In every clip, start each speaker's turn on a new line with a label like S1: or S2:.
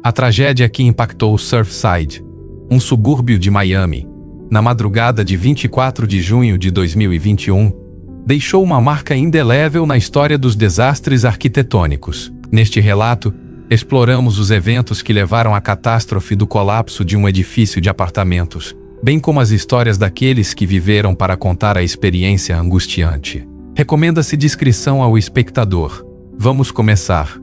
S1: A tragédia que impactou Surfside, um subúrbio de Miami, na madrugada de 24 de junho de 2021, deixou uma marca indelével na história dos desastres arquitetônicos. Neste relato, exploramos os eventos que levaram à catástrofe do colapso de um edifício de apartamentos, bem como as histórias daqueles que viveram para contar a experiência angustiante. Recomenda-se discrição ao espectador. Vamos começar.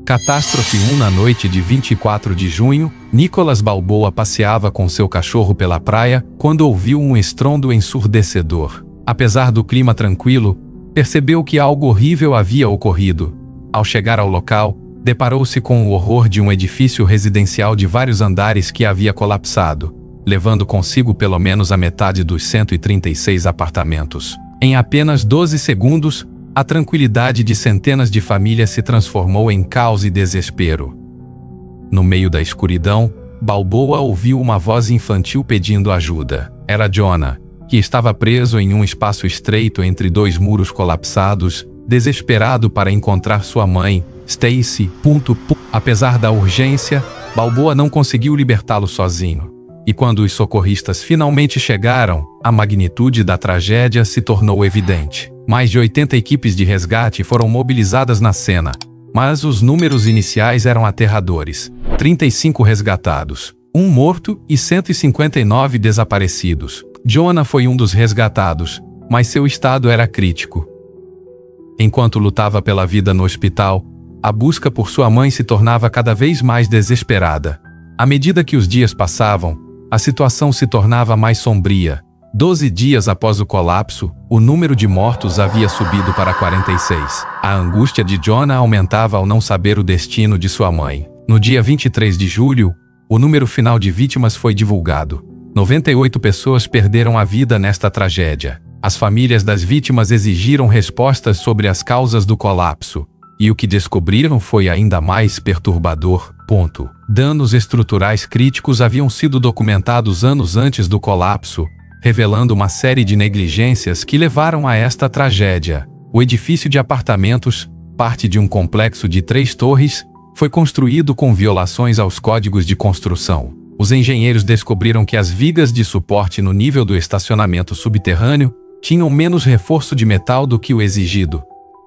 S1: Catástrofe 1. Na noite de 24 de junho, Nicholas Balboa passeava com seu cachorro pela praia quando ouviu um estrondo ensurdecedor. Apesar do clima tranquilo, percebeu que algo horrível havia ocorrido. Ao chegar ao local, deparou-se com o horror de um edifício residencial de vários andares que havia colapsado, levando consigo pelo menos a metade dos 136 apartamentos. Em apenas 12 segundos, a tranquilidade de centenas de famílias se transformou em caos e desespero. No meio da escuridão, Balboa ouviu uma voz infantil pedindo ajuda. Era Jonah, que estava preso em um espaço estreito entre dois muros colapsados, desesperado para encontrar sua mãe, Stacy. Apesar da urgência, Balboa não conseguiu libertá-lo sozinho. E quando os socorristas finalmente chegaram, a magnitude da tragédia se tornou evidente. Mais de 80 equipes de resgate foram mobilizadas na cena, mas os números iniciais eram aterradores: 35 resgatados, 1 morto e 159 desaparecidos. Jonah foi um dos resgatados, mas seu estado era crítico. Enquanto lutava pela vida no hospital, a busca por sua mãe se tornava cada vez mais desesperada. À medida que os dias passavam, a situação se tornava mais sombria. 12 dias após o colapso, o número de mortos havia subido para 46. A angústia de Jonah aumentava ao não saber o destino de sua mãe. No dia 23 de julho, o número final de vítimas foi divulgado. 98 pessoas perderam a vida nesta tragédia. As famílias das vítimas exigiram respostas sobre as causas do colapso, e o que descobriram foi ainda mais perturbador. Danos estruturais críticos haviam sido documentados anos antes do colapso, revelando uma série de negligências que levaram a esta tragédia. O edifício de apartamentos, parte de um complexo de 3 torres, foi construído com violações aos códigos de construção. Os engenheiros descobriram que as vigas de suporte no nível do estacionamento subterrâneo tinham menos reforço de metal do que o exigido.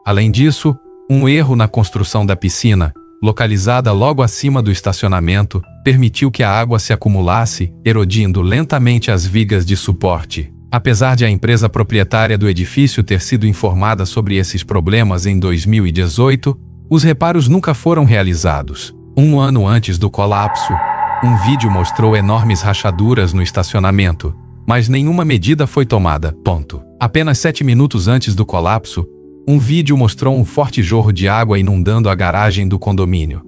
S1: Além disso, um erro na construção da piscina, localizada logo acima do estacionamento, permitiu que a água se acumulasse, erodindo lentamente as vigas de suporte. Apesar de a empresa proprietária do edifício ter sido informada sobre esses problemas em 2018, os reparos nunca foram realizados. Um ano antes do colapso, um vídeo mostrou enormes rachaduras no estacionamento, mas nenhuma medida foi tomada. Apenas 7 minutos antes do colapso, um vídeo mostrou um forte jorro de água inundando a garagem do condomínio.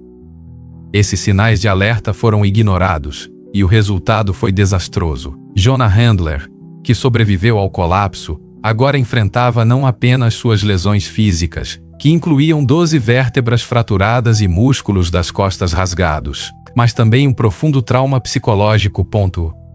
S1: Esses sinais de alerta foram ignorados, e o resultado foi desastroso. Jonah Handler, que sobreviveu ao colapso, agora enfrentava não apenas suas lesões físicas, que incluíam 12 vértebras fraturadas e músculos das costas rasgados, mas também um profundo trauma psicológico.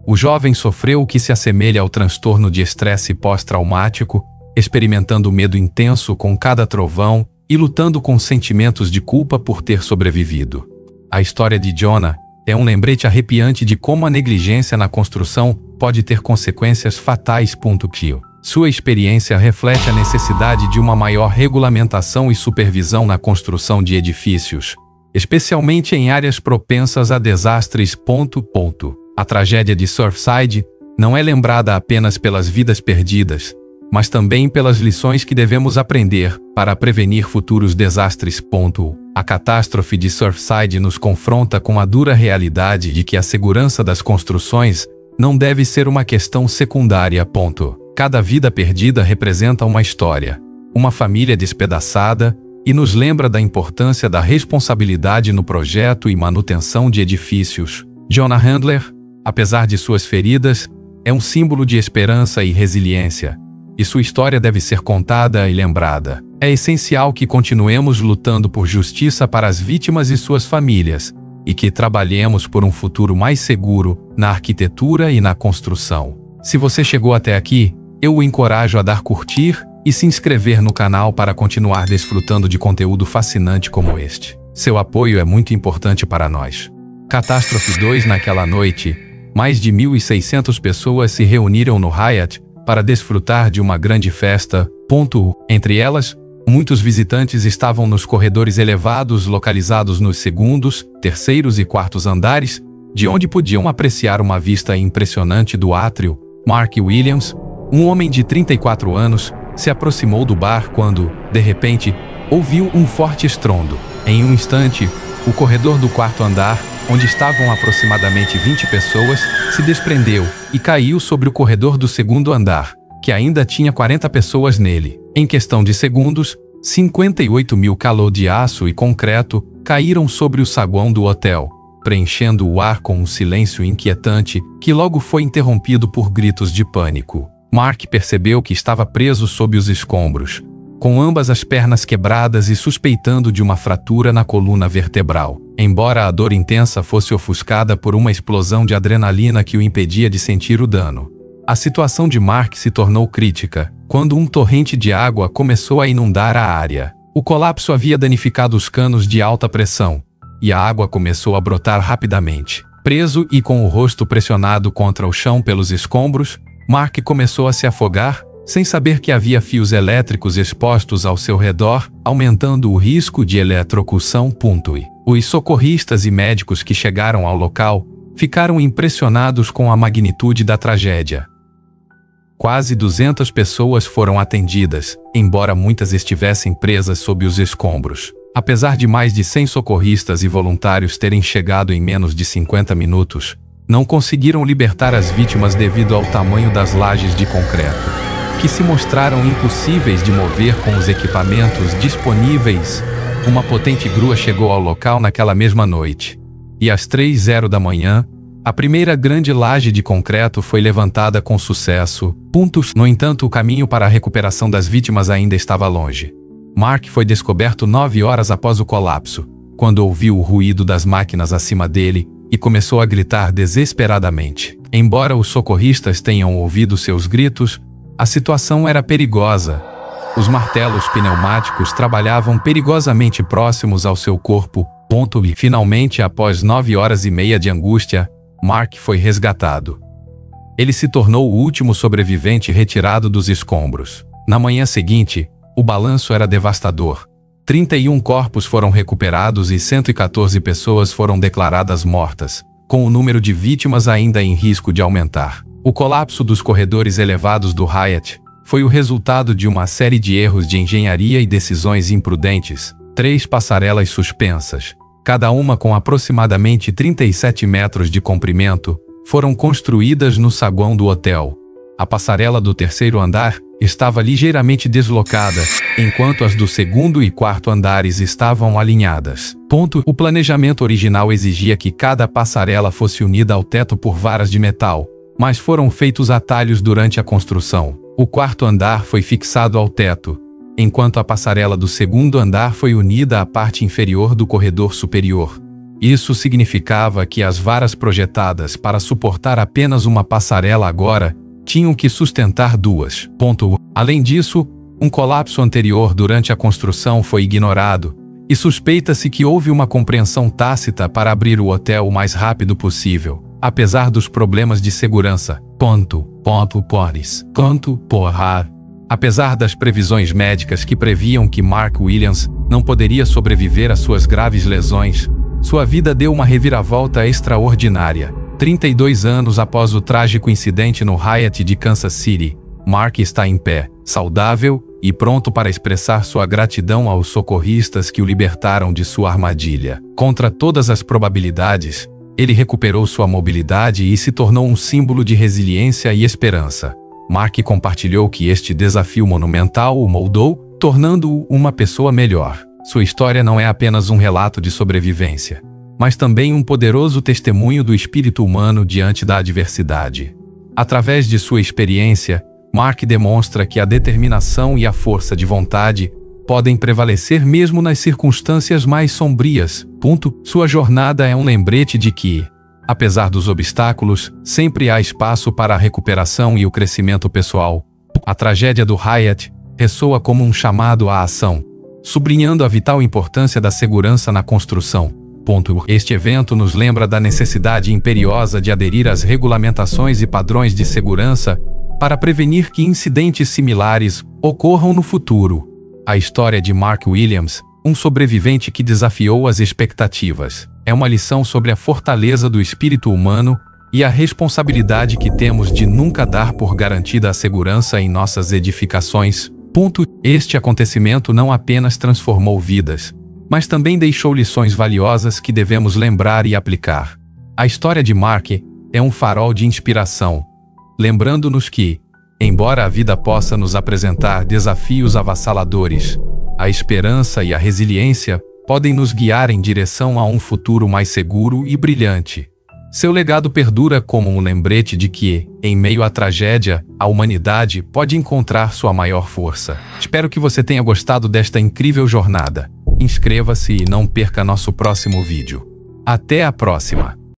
S1: O jovem sofreu o que se assemelha ao transtorno de estresse pós-traumático, experimentando medo intenso com cada trovão e lutando com sentimentos de culpa por ter sobrevivido. A história de Jonah é um lembrete arrepiante de como a negligência na construção pode ter consequências fatais. Sua experiência reflete a necessidade de uma maior regulamentação e supervisão na construção de edifícios, especialmente em áreas propensas a desastres. A tragédia de Surfside não é lembrada apenas pelas vidas perdidas, mas também pelas lições que devemos aprender para prevenir futuros desastres. A catástrofe de Surfside nos confronta com a dura realidade de que a segurança das construções não deve ser uma questão secundária. Cada vida perdida representa uma história, uma família despedaçada, e nos lembra da importância da responsabilidade no projeto e manutenção de edifícios. Jonah Handler, apesar de suas feridas, é um símbolo de esperança e resiliência, e sua história deve ser contada e lembrada. É essencial que continuemos lutando por justiça para as vítimas e suas famílias, e que trabalhemos por um futuro mais seguro na arquitetura e na construção. Se você chegou até aqui, eu o encorajo a dar curtir e se inscrever no canal para continuar desfrutando de conteúdo fascinante como este. Seu apoio é muito importante para nós. Catástrofe 2. Naquela noite, mais de 1.600 pessoas se reuniram no Hyatt para desfrutar de uma grande festa. Entre elas, muitos visitantes estavam nos corredores elevados localizados nos segundos, terceiros e quartos andares, de onde podiam apreciar uma vista impressionante do átrio. Mark Williams, um homem de 34 anos, se aproximou do bar quando, de repente, ouviu um forte estrondo. Em um instante, o corredor do quarto andar, onde estavam aproximadamente 20 pessoas, se desprendeu e caiu sobre o corredor do segundo andar, que ainda tinha 40 pessoas nele. Em questão de segundos, 58.000 calor de aço e concreto caíram sobre o saguão do hotel, preenchendo o ar com um silêncio inquietante que logo foi interrompido por gritos de pânico. Mark percebeu que estava preso sob os escombros, com ambas as pernas quebradas e suspeitando de uma fratura na coluna vertebral, embora a dor intensa fosse ofuscada por uma explosão de adrenalina que o impedia de sentir o dano. A situação de Mark se tornou crítica quando um torrente de água começou a inundar a área. O colapso havia danificado os canos de alta pressão, e a água começou a brotar rapidamente. Preso e com o rosto pressionado contra o chão pelos escombros, Mark começou a se afogar, sem saber que havia fios elétricos expostos ao seu redor, aumentando o risco de eletrocução. Os socorristas e médicos que chegaram ao local ficaram impressionados com a magnitude da tragédia. Quase 200 pessoas foram atendidas, embora muitas estivessem presas sob os escombros. Apesar de mais de 100 socorristas e voluntários terem chegado em menos de 50 minutos, não conseguiram libertar as vítimas devido ao tamanho das lajes de concreto, que se mostraram impossíveis de mover com os equipamentos disponíveis. Uma potente grua chegou ao local naquela mesma noite, e às 3h da manhã, a primeira grande laje de concreto foi levantada com sucesso. No entanto, o caminho para a recuperação das vítimas ainda estava longe. Mark foi descoberto 9 horas após o colapso, quando ouviu o ruído das máquinas acima dele e começou a gritar desesperadamente. Embora os socorristas tenham ouvido seus gritos, a situação era perigosa. Os martelos pneumáticos trabalhavam perigosamente próximos ao seu corpo. E finalmente, após 9h30 de angústia, Mark foi resgatado. Ele se tornou o último sobrevivente retirado dos escombros. Na manhã seguinte, o balanço era devastador. 31 corpos foram recuperados e 114 pessoas foram declaradas mortas, com o número de vítimas ainda em risco de aumentar. O colapso dos corredores elevados do Hyatt foi o resultado de uma série de erros de engenharia e decisões imprudentes. 3 passarelas suspensas, cada uma com aproximadamente 37 metros de comprimento, foram construídas no saguão do hotel. A passarela do terceiro andar estava ligeiramente deslocada, enquanto as do segundo e quarto andares estavam alinhadas. O planejamento original exigia que cada passarela fosse unida ao teto por varas de metal, mas foram feitos atalhos durante a construção. O quarto andar foi fixado ao teto, enquanto a passarela do segundo andar foi unida à parte inferior do corredor superior. Isso significava que as varas projetadas para suportar apenas uma passarela agora tinham que sustentar 2. Além disso, um colapso anterior durante a construção foi ignorado, e suspeita-se que houve uma compreensão tácita para abrir o hotel o mais rápido possível, apesar dos problemas de segurança. Apesar das previsões médicas que previam que Mark Williams não poderia sobreviver às suas graves lesões, sua vida deu uma reviravolta extraordinária. 32 anos após o trágico incidente no Hyatt de Kansas City, Mark está em pé, saudável e pronto para expressar sua gratidão aos socorristas que o libertaram de sua armadilha. Contra todas as probabilidades, ele recuperou sua mobilidade e se tornou um símbolo de resiliência e esperança. Mark compartilhou que este desafio monumental o moldou, tornando-o uma pessoa melhor. Sua história não é apenas um relato de sobrevivência, mas também um poderoso testemunho do espírito humano diante da adversidade. Através de sua experiência, Mark demonstra que a determinação e a força de vontade podem prevalecer mesmo nas circunstâncias mais sombrias. Sua jornada é um lembrete de que, apesar dos obstáculos, sempre há espaço para a recuperação e o crescimento pessoal. A tragédia do Hyatt ressoa como um chamado à ação, sublinhando a vital importância da segurança na construção. Este evento nos lembra da necessidade imperiosa de aderir às regulamentações e padrões de segurança para prevenir que incidentes similares ocorram no futuro. A história de Mark Williams, um sobrevivente que desafiou as expectativas, é uma lição sobre a fortaleza do espírito humano e a responsabilidade que temos de nunca dar por garantida a segurança em nossas edificações. Este acontecimento não apenas transformou vidas, mas também deixou lições valiosas que devemos lembrar e aplicar. A história de Mark é um farol de inspiração, lembrando-nos que, embora a vida possa nos apresentar desafios avassaladores, a esperança e a resiliência podem nos guiar em direção a um futuro mais seguro e brilhante. Seu legado perdura como um lembrete de que, em meio à tragédia, a humanidade pode encontrar sua maior força. Espero que você tenha gostado desta incrível jornada. Inscreva-se e não perca nosso próximo vídeo. Até a próxima!